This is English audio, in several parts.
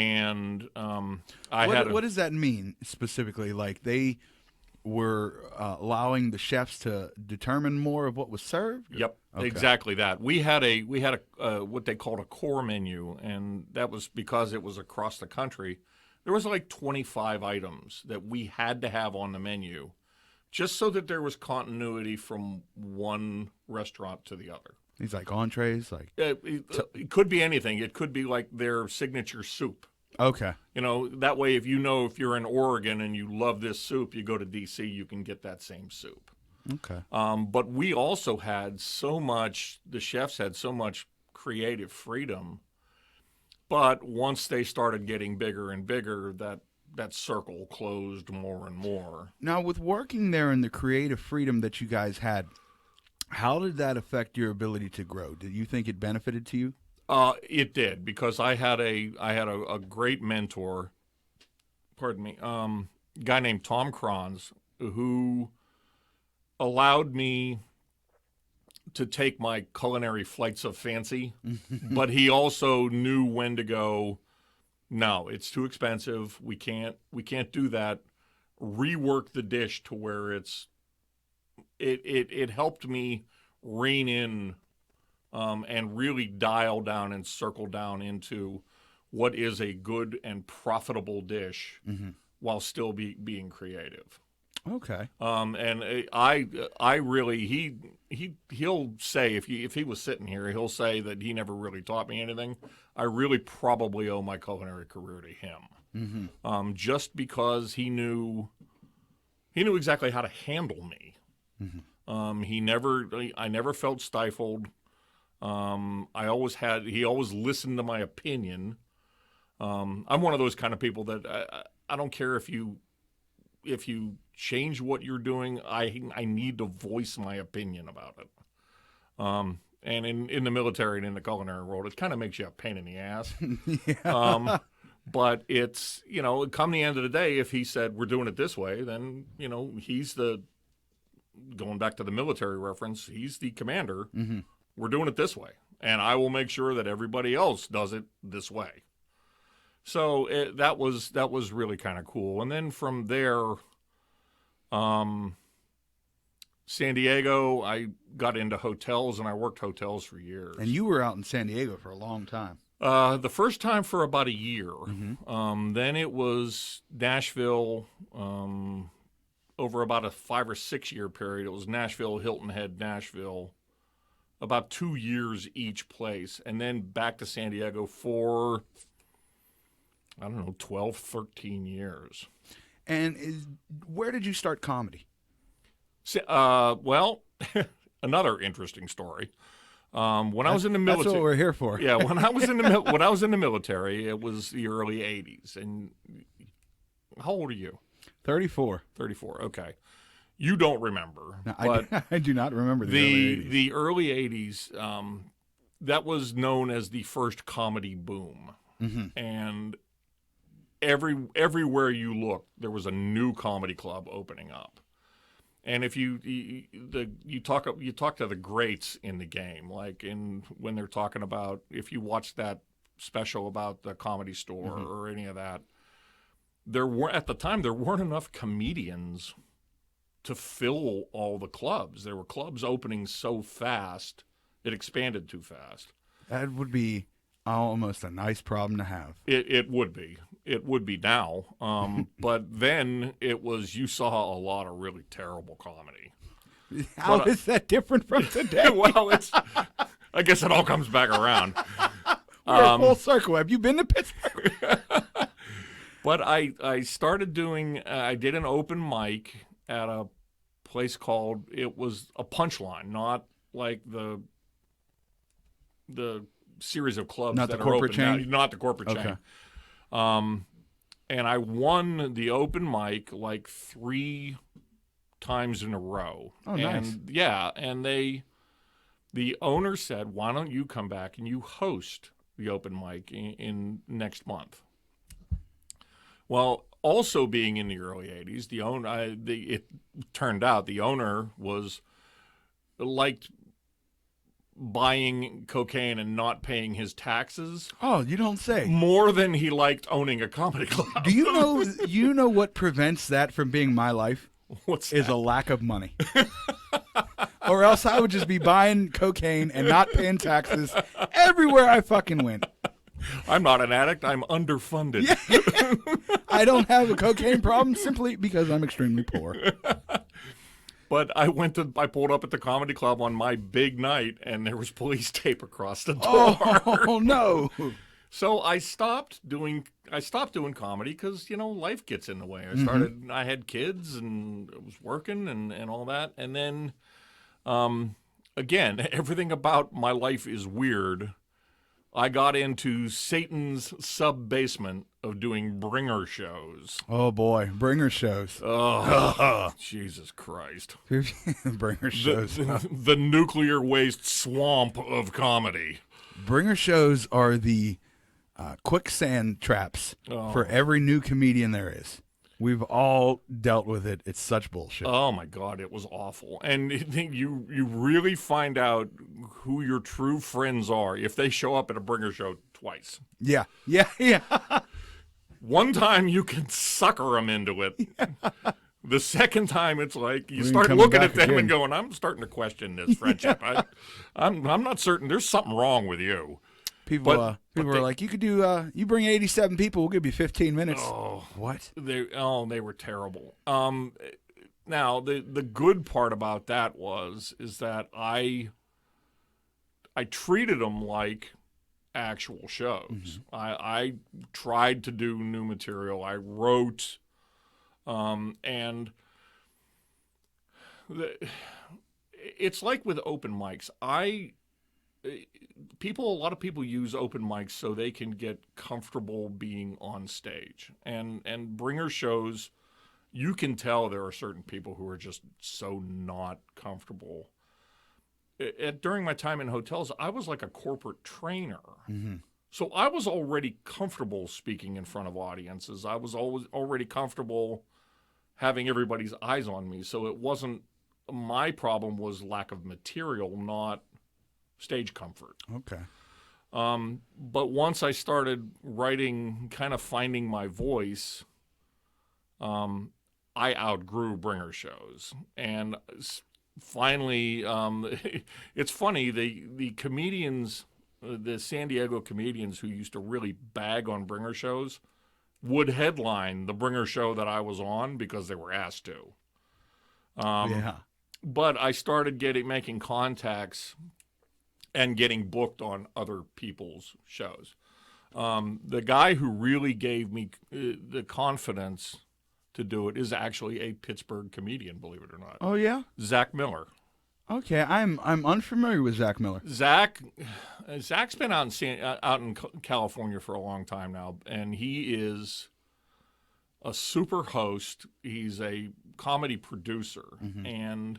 And What does that mean specifically? Like they were allowing the chefs to determine more of what was served? Yep, Okay. exactly that. We had a what they called a core menu, and that was because it was across the country. There was like 25 items that we had to have on the menu, just so that there was continuity from one restaurant to the other. These like entrees, like It could be anything. It could be like their signature soup. okay. That way, if you're in Oregon and you love this soup, you go to D.C., you can get that same soup. Okay. But we also had the chefs had so much creative freedom. But once they started getting bigger and bigger, that circle closed more and more. Now, with working there and the creative freedom that you guys had, how did that affect your ability to grow? Did you think it benefited to you? It did, because I had a great mentor, pardon me, a guy named Tom Kranz, who allowed me to take my culinary flights of fancy, but he also knew when to go, no, it's too expensive. We can't do that. Rework the dish to where it helped me rein in and really dial down and circle down into what is a good and profitable dish while still being creative. Okay. And I really he'll say, if he was sitting here, he'll say that he never really taught me anything. I really probably owe my culinary career to him, just because he knew exactly how to handle me. I never felt stifled. He always listened to my opinion. I'm one of those kind of people that I don't care if you change what you're doing. I need to voice my opinion about it. And in the military and in the culinary world, it kind of makes you a pain in the ass. Yeah. But it's, come the end of the day, if he said we're doing it this way, then, he's going back to the military reference, he's the commander. We're doing it this way. And I will make sure that everybody else does it this way. So that was really kind of cool. And then from there, San Diego, I got into hotels, and I worked hotels for years. And you were out in San Diego for a long time. The first time for about a year. Then it was Nashville. Over about a 5 or 6 year period, it was Nashville, Hilton Head, Nashville. About 2 years each place, and then back to San Diego for, 12, 13 years. And where did you start comedy? Well, another interesting story. When I was in the military, that's what we're here for. Yeah, when I was in the military, it was the early '80s. And how old are you? 34. 34. Okay. You don't remember. No, but I do not remember the early 80s. That was known as the first comedy boom. And everywhere you looked, there was a new comedy club opening up. And if you talk to the greats in the game, like when they're talking about, if you watch that special about the Comedy Store or any of that, at the time there weren't enough comedians to fill all the clubs. There were clubs opening so fast, it expanded too fast. That would be almost a nice problem to have. It would be. It would be now. But then you saw a lot of really terrible comedy. How is that different from today? Well, I guess it all comes back around. We're full circle. Have you been to Pittsburgh? But I started doing, I did an open mic at a place called, it was a Punchline, not like the series of clubs not that the are corporate open chain? now. Not the corporate chain. And I won the open mic like 3 times in a row. Oh, nice. And yeah, and the owner said, why don't you come back and you host the open mic in next month? Well, also being in the early 80s, it turned out the owner liked buying cocaine and not paying his taxes. Oh, you don't say. More than he liked owning a comedy club. Do you know what prevents that from being my life? What's is that? a lack of money. Or else I would just be buying cocaine and not paying taxes everywhere I fucking went. I'm not an addict. I'm underfunded. Yeah. I don't have a cocaine problem simply because I'm extremely poor. But I pulled up at the comedy club on my big night, and there was police tape across the door. Oh no! So I stopped doing comedy because life gets in the way. I had kids and I was working and all that, and then again, everything about my life is weird. I got into Satan's sub-basement of doing bringer shows. Oh, boy. Bringer shows. Oh, Jesus Christ. Bringer shows. The nuclear waste swamp of comedy. Bringer shows are the quicksand traps for every new comedian there is. We've all dealt with it. It's such bullshit. Oh, my God. It was awful. And you really find out who your true friends are if they show up at a bringer show twice. Yeah. One time you can sucker them into it. Yeah. The second time it's like you start looking at them and going, I'm starting to question this friendship. I'm not certain. There's something wrong with you. People are like, you could do. You bring 87 people, we'll give you 15 minutes. Oh, what? They were terrible. Now the good part about that is that I treated them like actual shows. Mm-hmm. I tried to do new material. I wrote, and it's like with open mics. A lot of people use open mics so they can get comfortable being on stage. And bringer shows, you can tell there are certain people who are just so not comfortable. During my time in hotels, I was like a corporate trainer. Mm-hmm. So I was already comfortable speaking in front of audiences. I was already comfortable having everybody's eyes on me. So it wasn't, my problem was lack of material, not stage comfort. Okay. But once I started writing, kind of finding my voice, I outgrew bringer shows. And finally, it's funny, the comedians, the San Diego comedians who used to really bag on bringer shows would headline the bringer show that I was on because they were asked to. Yeah. But I started making contacts and getting booked on other people's shows. The guy who really gave me the confidence to do it is actually a Pittsburgh comedian, believe it or not. Oh, yeah? Zach Miller. Okay, I'm unfamiliar with Zach Miller. Zach's been out in California for a long time now, and he is a super host. He's a comedy producer, and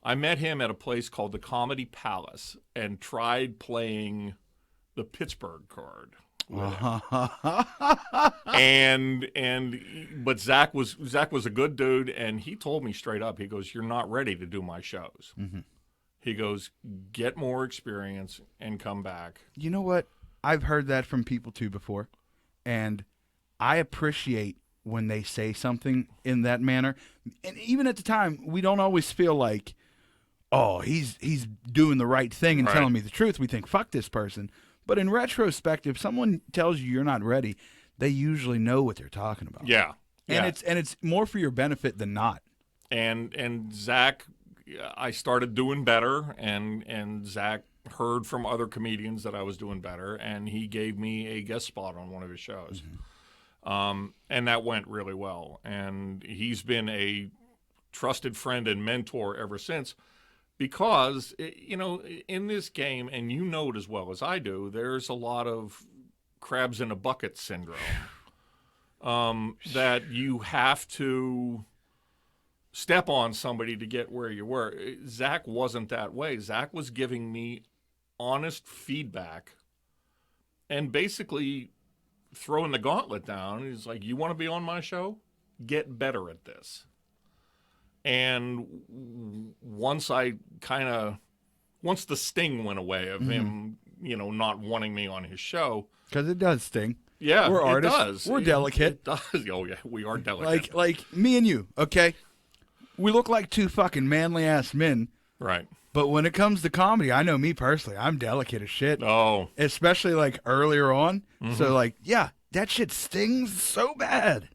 I met him at a place called the Comedy Palace and tried playing the Pittsburgh card. But Zach was a good dude, and he told me straight up, he goes, "You're not ready to do my shows." Mm-hmm. He goes, "Get more experience and come back." You know what? I've heard that from people too before, and I appreciate when they say something in that manner. And even at the time, we don't always feel like, oh, he's doing the right thing and telling me the truth. We think, fuck this person. But in retrospect, if someone tells you you're not ready, they usually know what they're talking about. Yeah. And it's more for your benefit than not. And Zach, I started doing better, and Zach heard from other comedians that I was doing better, and he gave me a guest spot on one of his shows. Mm-hmm. And that went really well. And he's been a trusted friend and mentor ever since. Because, in this game, and you know it as well as I do, there's a lot of crabs in a bucket syndrome that you have to step on somebody to get where you were. Zach wasn't that way. Zach was giving me honest feedback and basically throwing the gauntlet down. He's like, "You want to be on my show? Get better at this." And once I kind of once the sting went away of him, not wanting me on his show. Because it does sting. Yeah, we're artists. It does. We're delicate. It does. Oh yeah, we are delicate. Like me and you. Okay, we look like two fucking manly ass men. Right. But when it comes to comedy, I know me personally, I'm delicate as shit. Oh. Especially like earlier on. So like, yeah, that shit stings so bad.